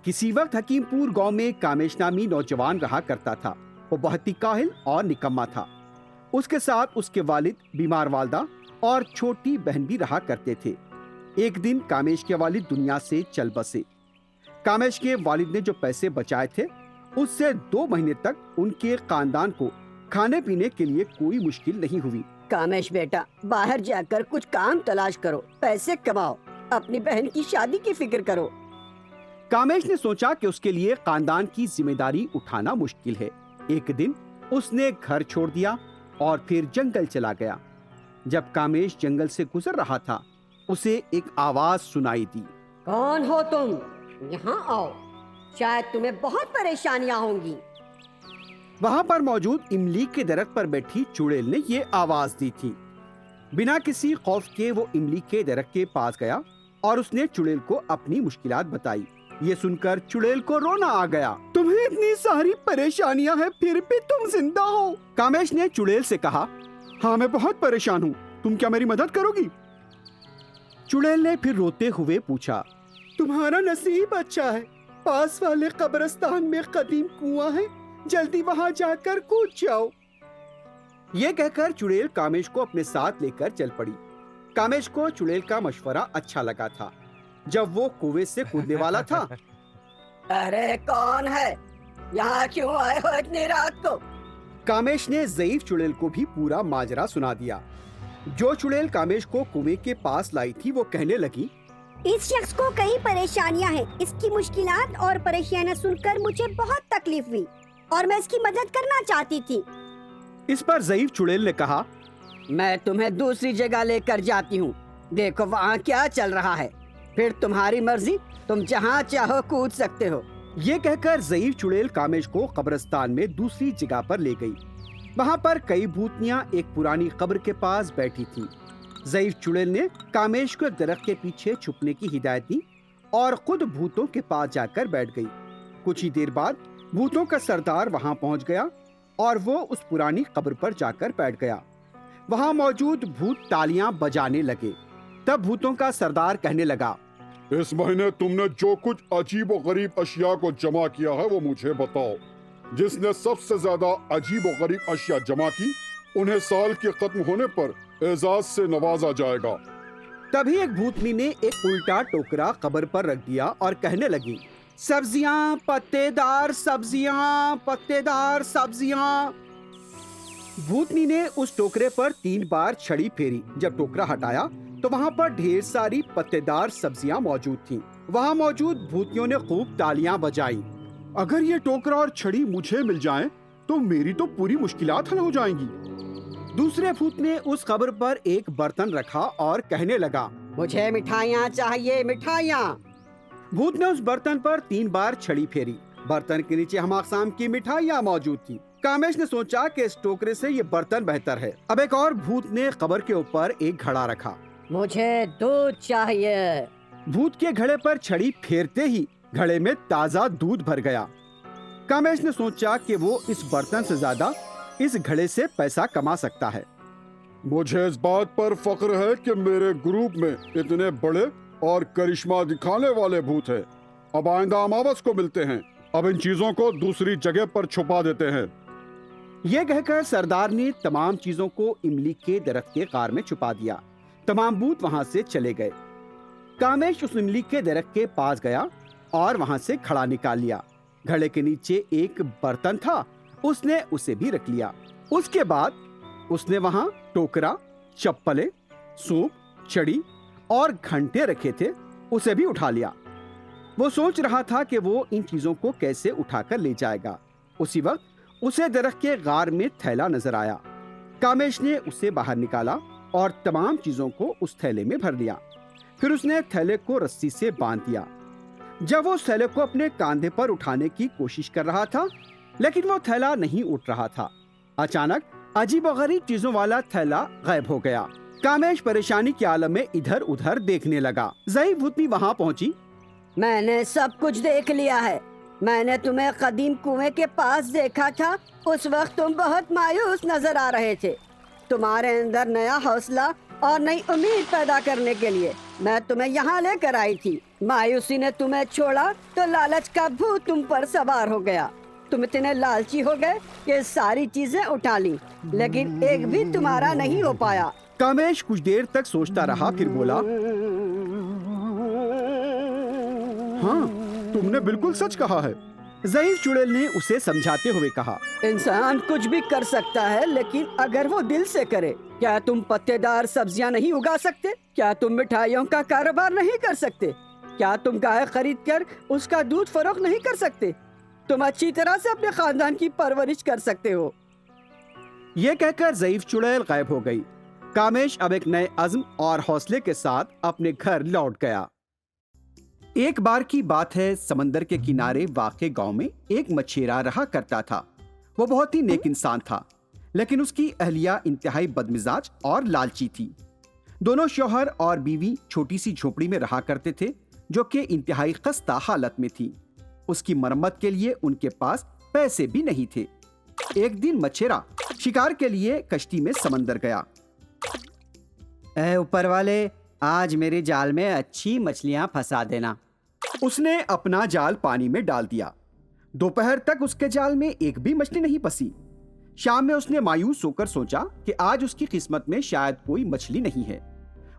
کسی وقت حکیم پور گاؤں میں کامیش نامی نوجوان رہا کرتا تھا۔ وہ بہت ہی کاہل اور نکما تھا۔ اس کے ساتھ اس کے والد، بیمار والدہ اور چھوٹی بہن بھی رہا کرتے تھے۔ ایک دن کامیش کے والد دنیا سے چل بسے۔ کامیش کے والد نے جو پیسے بچائے تھے اس سے 2 مہینے تک ان کے خاندان کو کھانے پینے کے لیے کوئی مشکل نہیں ہوئی۔ کامیش بیٹا، باہر جا کر کچھ کام تلاش کرو، پیسے کماؤ، اپنی بہن کی شادی کی فکر کرو۔ کامیش نے سوچا کہ اس کے لیے خاندان کی ذمہ داری اٹھانا مشکل ہے۔ ایک دن اس نے گھر چھوڑ دیا اور پھر جنگل چلا گیا۔ جب کامیش جنگل سے گزر رہا تھا اسے ایک آواز سنائی دی۔ کون ہو تم؟ یہاں آؤ، شاید تمہیں بہت پریشانیاں ہوں گی۔ وہاں پر موجود املی کے درخت پر بیٹھی چڑیل نے یہ آواز دی تھی۔ بنا کسی خوف کے وہ املی کے درخت کے پاس گیا اور اس نے چڑیل کو اپنی مشکلات بتائی۔ یہ سن کر چڑیل کو رونا آ گیا۔ تمہیں اتنی ساری پریشانیاں ہیں پھر بھی تم زندہ ہو۔ کامیش نے چڑیل سے کہا، ہاں میں بہت پریشان ہوں، تم کیا میری مدد کرو گی؟ چڑیل نے پھر روتے ہوئے پوچھا، تمہارا نصیب اچھا ہے، پاس والے قبرستان میں قدیم کنواں ہے، جلدی وہاں جا کر کود جاؤ۔ یہ کہہ کر چڑیل کامیش کو اپنے ساتھ لے کر چل پڑی۔ کامیش کو چڑیل کا مشورہ اچھا لگا تھا۔ جب وہ کنویں سے کودنے والا تھا، ارے کون ہے؟ یہاں کیوں آئے ہو اتنی رات کو؟ کامیش نے ضعیف چڑیل کو بھی پورا ماجرا سنا دیا۔ جو چڑیل کامیش کو کنویں کے پاس لائی تھی وہ کہنے لگی، اس شخص کو کئی پریشانیاں ہیں، اس کی مشکلات اور پریشانیاں سن کر مجھے بہت تکلیف ہوئی اور میں اس کی مدد کرنا چاہتی تھی۔ اس پر ضعیف چڑیل نے کہا، میں تمہیں دوسری جگہ لے کر جاتی ہوں، دیکھو وہاں کیا چل رہا ہے، پھر تمہاری مرضی، تم جہاں چاہو کود سکتے ہو۔ یہ کہہ کر ضعیف چڑیل کامیش کو قبرستان میں دوسری جگہ پر لے گئی۔ وہاں پر کئی بھوتنیاں ایک پرانی قبر کے پاس بیٹھی تھیں۔ ضعیف چڑیل نے کامیش کو ایک درخت کے پیچھے چھپنے کی ہدایت دی اور خود بھوتوں کے پاس جا کر بیٹھ گئی۔ کچھ ہی دیر بعد بھوتوں کا سردار وہاں پہنچ گیا اور وہ اس پرانی قبر پر جا کر بیٹھ گیا۔ وہاں موجود بھوت تالیاں بجانے لگے۔ تب بھوتوں کا سردار کہنے لگا، اس مہینے تم نے جو کچھ عجیب و غریب اشیاء کو جمع کیا ہے وہ مجھے بتاؤ۔ جس نے سب سے زیادہ عجیب و غریب اشیاء جمع کی انہیں سال کے ختم ہونے پر اعزاز سے نوازا جائے گا۔ تبھی ایک بھوتنی نے ایک الٹا ٹوکرا قبر پر رکھ دیا اور کہنے لگی، سبزیاں، پتے دار سبزیاں، پتے دار سبزیاں۔ بھوتنی نے اس ٹوکرے پر 3 بار چھڑی پھیری۔ جب ٹوکرا ہٹایا تو وہاں پر ڈھیر ساری پتے دار سبزیاں موجود تھیں۔ وہاں موجود بھوتیوں نے خوب تالیاں بجائیں۔ اگر یہ ٹوکرا اور چھڑی مجھے مل جائیں تو میری تو پوری مشکلات حل ہو جائیں گی۔ دوسرے بھوت نے اس قبر پر ایک برتن رکھا اور کہنے لگا، مجھے مٹھائیاں چاہیے، مٹھائیاں۔ بھوت نے اس برتن پر 3 بار چھڑی پھیری۔ برتن کے نیچے ہم اقسام کی مٹھائیاں موجود تھیں۔ کامیش نے سوچا کہ اس ٹوکرے سے یہ برتن بہتر ہے۔ اب ایک اور بھوت نے قبر کے اوپر ایک گھڑا رکھا۔ مجھے دودھ چاہیے۔ بھوت کے گھڑے پر چھڑی پھیرتے ہی گھڑے میں تازہ دودھ بھر گیا۔ کامیش نے سوچا کہ وہ اس برتن سے زیادہ اس گھڑے سے پیسہ کما سکتا ہے۔ مجھے اس بات پر فخر ہے کہ میرے گروپ میں اتنے بڑے اور کرشمہ دکھانے والے بھوت ہیں۔ اب آئندہ اماوس کو ملتے ہیں، اب ان چیزوں کو دوسری جگہ پر چھپا دیتے ہیں۔ یہ کہہ کر سردار نے تمام چیزوں کو املی کے درخت کے غار میں چھپا دیا۔ تمام بھوت وہاں سے چلے گئے۔ کامیش اس املی کے درخت کے پاس گیا اور وہاں سے کھڑا نکال لیا۔ گھڑے کے نیچے ایک برتن تھا، اس نے اسے بھی رکھ لیا۔ اس کے بعد اس نے وہاں ٹوکرا، چپلیں، سونپ، چھڑی اور گھنٹے رکھے تھے، اسے بھی اٹھا لیا۔ وہ سوچ رہا تھا کہ وہ ان چیزوں کو کیسے اٹھا کر لے جائے گا۔ اسی وقت اسے درخت کے غار میں تھیلا نظر آیا۔ کامیش نے اسے باہر نکالا اور تمام چیزوں کو اس تھیلے میں بھر لیا۔ پھر اس نے تھیلے کو رسی سے باندھ دیا۔ جب وہ اس تھیلے کو اپنے کاندھے پر اٹھانے کی کوشش کر رہا تھا لیکن وہ تھیلا نہیں اٹھ رہا تھا، اچانک عجیب و غریب چیزوں والا تھیلا غائب ہو گیا۔ کامیش پریشانی کے عالم میں ادھر ادھر دیکھنے لگا۔ ضعیف بھوتنی وہاں پہنچی۔ میں نے سب کچھ دیکھ لیا ہے۔ میں نے تمہیں قدیم کنویں کے پاس دیکھا تھا، اس وقت تم بہت مایوس نظر آ رہے تھے۔ تمہارے اندر نیا حوصلہ اور نئی امید پیدا کرنے کے لیے میں تمہیں یہاں لے کر آئی تھی. مایوسی نے تمہیں چھوڑا تو لالچ کا بھوت تم پر سوار ہو گیا. تم اتنے لالچی ہو گئے کہ ساری چیزیں اٹھا لی لیکن ایک بھی تمہارا نہیں ہو پایا. کامیش کچھ دیر تک سوچتا رہا، پھر بولا، ہاں تم نے بالکل سچ کہا ہے. ضعیف چڑیل نے اسے سمجھاتے ہوئے کہا، انسان کچھ بھی کر سکتا ہے لیکن اگر وہ دل سے کرے. کیا تم پتے دار سبزیاں نہیں اگا سکتے؟ کیا تم مٹھائیوں کا کاروبار نہیں کر سکتے؟ کیا تم گائے خرید کر اس کا دودھ فروخت نہیں کر سکتے؟ تم اچھی طرح سے اپنے خاندان کی پرورش کر سکتے ہو. یہ کہہ کر ضعیف چڑیل غائب ہو گئی. کامیش اب ایک نئے عزم اور حوصلے کے ساتھ اپنے گھر لوٹ گیا. ایک بار کی بات ہے، سمندر کے کنارے واقع گاؤں میں ایک مچھیرا رہا کرتا تھا. وہ بہت ہی نیک انسان تھا لیکن اس کی اہلیہ انتہائی بدمزاج اور لالچی تھی. دونوں شوہر اور بیوی چھوٹی سی جھوپڑی میں رہا کرتے تھے جو کہ انتہائی خستہ حالت میں تھی. اس کی مرمت کے لیے ان کے پاس پیسے بھی نہیں تھے. ایک دن مچھیرا شکار کے لیے کشتی میں سمندر گیا. اے اوپر والے، آج میرے جال میں اچھی مچھلیاں پھنسا دینا. اس نے اپنا جال پانی میں ڈال دیا. دوپہر تک اس کے جال میں ایک بھی مچھلی نہیں پھنسی. شام میں اس نے مایوس ہو کر سوچا کہ آج اس کی قسمت میں شاید کوئی مچھلی نہیں ہے.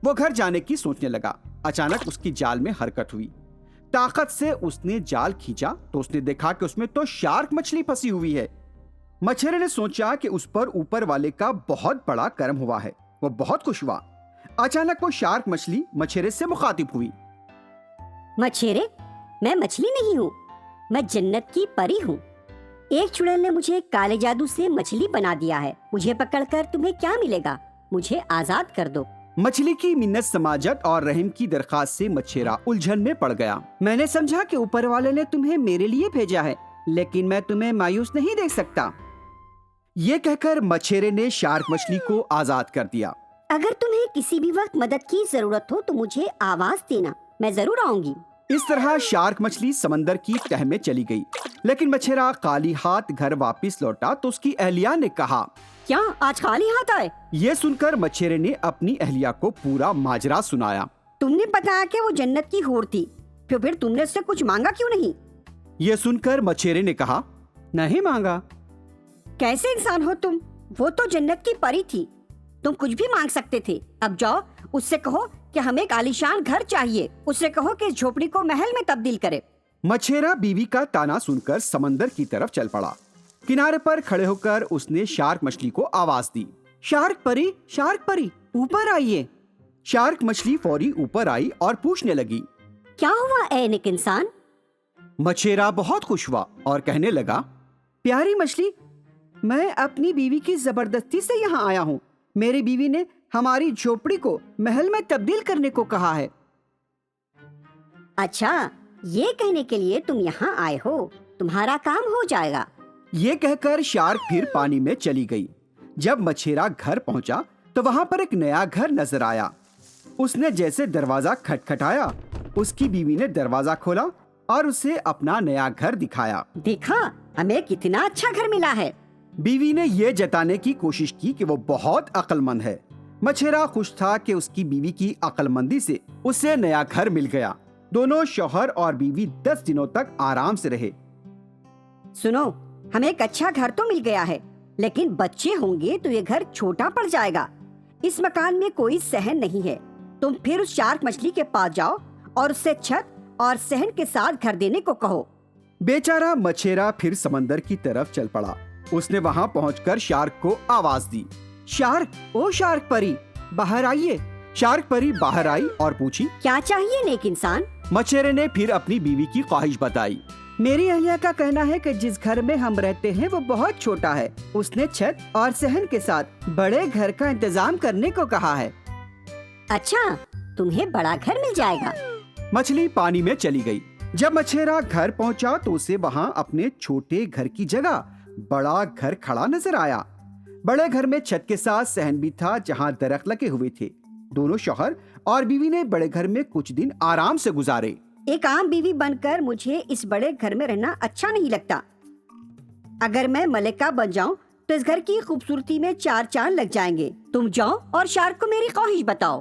وہ گھر جانے کی سوچنے لگا. اچانک اس کی جال میں حرکت ہوئی. طاقت سے اس نے جال کھینچا تو اس نے دیکھا کہ اس میں تو شارک مچھلی پھنسی ہوئی ہے. مچھیرے نے سوچا کہ اس پر اوپر والے کا بہت بڑا کرم ہوا ہے. وہ بہت خوش ہوا. اچانک وہ شارک مچھلی مچھیرے سے مخاطب ہوئی. مچھیرے، میں مچھلی نہیں ہوں، میں جنت کی پری ہوں. ایک چڑیل نے مجھے کالے جادو سے مچھلی بنا دیا ہے. مجھے پکڑ کر تمہیں کیا ملے گا؟ مجھے آزاد کر دو. مچھلی کی منت سماجت اور رحم کی درخواست سے مچھیرا الجھن میں پڑ گیا. میں نے سمجھا کہ اوپر والے نے تمہیں میرے لیے بھیجا ہے لیکن میں تمہیں مایوس نہیں دیکھ سکتا. یہ کہہ کر مچھیرے نے شارک مچھلی کو آزاد کر دیا. اگر تمہیں کسی بھی وقت مدد کی ضرورت ہو تو مجھے آواز دینا، میں ضرور آؤں گی. اس طرح شارک مچھلی سمندر کی تہ میں چلی گئی. لیکن مچھیرا خالی ہاتھ گھر واپس لوٹا تو اس کی اہلیہ نے کہا، کیا آج خالی ہاتھ آئے؟ یہ سن کر مچھیرے نے اپنی اہلیہ کو پورا ماجرا سنایا. تم نے بتایا کہ وہ جنت کی حور تھی، پھر تم نے اس سے کچھ مانگا کیوں نہیں؟ یہ سن کر مچھیرے نے کہا، نہیں مانگا. کیسے انسان ہو تم؟ وہ تو جنت کی پری تھی، تم کچھ بھی مانگ سکتے تھے. اب جاؤ اس سے کہو کہ ہمیں ایک عالیشان گھر چاہیے. اس سے کہو کہ اس جھوپڑی کو محل میں تبدیل کرے. مچھیرا بیوی کا تانا سن کر سمندر کی طرف چل پڑا. کنارے پر کھڑے ہو کر اس نے شارک مچھلی کو آواز دی، شارک پری اوپر آئیے. شارک مچھلی فوری اوپر آئی اور پوچھنے لگی، کیا ہوا اے نیک انسان؟ مچھیرا بہت خوش ہوا اور کہنے لگا، پیاری مچھلی، میں اپنی بیوی کی زبردستی سے یہاں آیا ہوں. میری بیوی نے ہماری جھوپڑی کو محل میں تبدیل کرنے کو کہا ہے. اچھا، یہ کہنے کے لیے تم یہاں آئے ہو، تمہارا کام ہو جائے گا. یہ کہہ کر شارک پھر پانی میں چلی گئی. جب مچھیرا گھر پہنچا تو وہاں پر ایک نیا گھر نظر آیا. اس نے جیسے دروازہ کھٹکھٹایا، اس کی بیوی نے دروازہ کھولا اور اسے اپنا نیا گھر دکھایا. دیکھا، ہمیں کتنا اچھا گھر ملا ہے. بیوی نے یہ جتانے کی کوشش کی کہ وہ بہت عقل مند ہے. مچھیرا خوش تھا کہ اس کی بیوی کی عقل مندی سے اسے نیا گھر مل گیا. دونوں شوہر اور بیوی 10 دنوں تک آرام سے رہے. سنو، ہمیں ایک اچھا گھر تو مل گیا ہے لیکن بچے ہوں گے تو یہ گھر چھوٹا پڑ جائے گا. اس مکان میں کوئی صحن نہیں ہے. تم پھر اس شارک مچھلی کے پاس جاؤ اور اس سے چھت اور صحن کے ساتھ گھر دینے کو کہو. بیچارہ مچھیرا پھر سمندر کی طرف چل پڑا. اس نے وہاں پہنچ کر شارک کو آواز دی، شارک، او شارک پری، باہر آئیے. شارک پری باہر آئی اور پوچھی، کیا چاہیے نیک انسان؟ مچھیرے نے پھر اپنی بیوی کی خواہش بتائی. میری اہلیہ کا کہنا ہے کہ جس گھر میں ہم رہتے ہیں وہ بہت چھوٹا ہے. اس نے چھت اور صحن کے ساتھ بڑے گھر کا انتظام کرنے کو کہا ہے. اچھا، تمہیں بڑا گھر مل جائے گا. مچھلی پانی میں چلی گئی. جب مچھیرا گھر پہنچا تو اسے وہاں اپنے چھوٹے گھر کی جگہ بڑا گھر کھڑا نظر آیا. بڑے گھر میں چھت کے ساتھ صحن بھی تھا جہاں درخت لگے ہوئے تھے. دونوں شوہر اور بیوی نے بڑے گھر میں کچھ دن آرام سے گزارے. ایک عام بیوی بن کر مجھے اس بڑے گھر میں رہنا اچھا نہیں لگتا. اگر میں ملکہ بن جاؤں تو اس گھر کی خوبصورتی میں 4 چاند لگ جائیں گے. تم جاؤ اور شارک کو میری خواہش بتاؤ.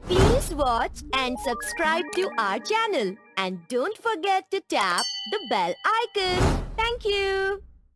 Please watch and subscribe to our channel and don't forget to tap the bell icon. Thank you.